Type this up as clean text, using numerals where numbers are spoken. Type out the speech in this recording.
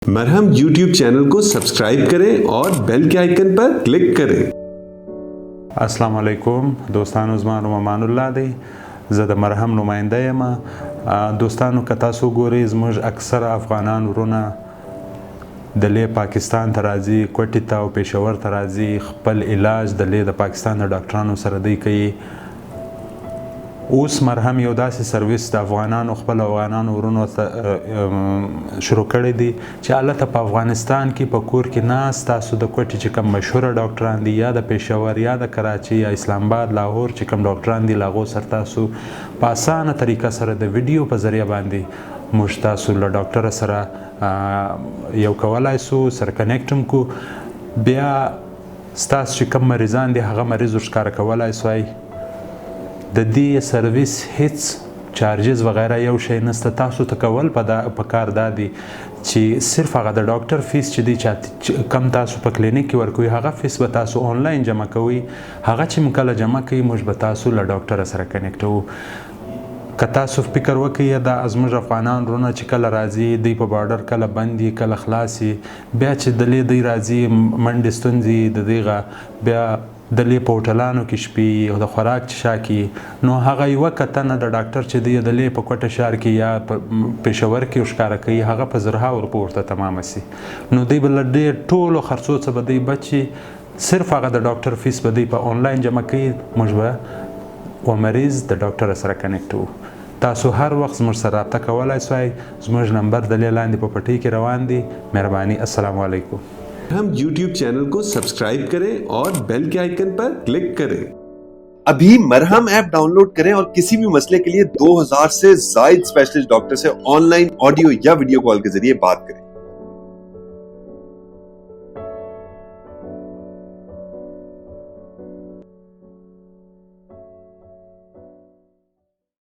मरहम YouTube channel को सब्सक्राइब करें और बेल के आइकन पर क्लिक करें। अस्सलाम वालेकुम दोस्तانو زما نوم امان الله دی. زه د مرهم نماینده یم. دوستانو که تاسو ګورئ زموږ اکثر افغانان ورونه دلې پاکستان ته راځي، کوټې ته او پېښور ته راځي، خپل علاج دلې د پاکستان د ډاکټرانو سره دوی کوي. اوس مرهم یو داسې سرویس د افغانانو خپل افغانانو ورونو ته شروع کړی دی چې هلته په افغانستان کې په کور کې ناست تاسو د کوټې چې کوم مشهوره ډاکټران دي یا د پېښور یا د کراچۍ یا اسلام آباد لاهور چې کوم ډاکټران دي له هغو سره تاسو په اسانه طریقه سره د ویډیو په ذریعه باندې موږ تاسو له ډاکټره سره یو کولی سو سره کنیکټ هم کو. بیا ستاسو چې کوم مریضان دي هغه مریض ورښکاره کولی سوای. د دې سرویس هیڅ چارجز وغیره یو شی نسته. تاسو ته کول په کار دا دی چې صرف هغه د ډاکټر فیس چې دی چې کم تاسو په کلینیک کې ورکوي هغه فیس به تاسو آنلاین جمع کوئ. هغه چې موږ کله جمع کوي موږ به تاسو له ډاکټره سره کنیکټوو. که تاسو فکر وکړئ دا زموږ افغانان وروڼه چې کله راځي دوی په بارډر کله بند وي کله خلاص وي، بیا چې دلې دوی راځي منډې ستونزې د دغه بیا دلې په هوټلانو کې شپې او د خوراک څښاک کې، نو هغه یوه کتنه د ډاکټر چې دی دلې په کوټه ښار کې یا په پېښور کې ښکاره کوي هغه په زرهاوو روپو ورته تمامه سي. نو دوی به له ډېر ټولو خرڅو څخه به دوی بچي، صرف هغه د ډاکټر فیس به دوی په آنلاین جمع کوي. موږ به و مریض د ډاکټره سره کنیکټ وو. تاسو هر وخت زموږ سره رابطه کولی سوای. زموږ نمبر دلې لاندې په پټۍ کې روان دی. مهرباني. السلام علیکم. हम YouTube चैनल को सब्सक्राइब करें और बेल के आइकन पर क्लिक करें। अभी मरहम ऐप डाउनलोड करें और किसी भी मसले के लिए 2000 से ज्यादा स्पेशलिस्ट डॉक्टर से ऑनलाइन ऑडियो या वीडियो कॉल के जरिए बात करें।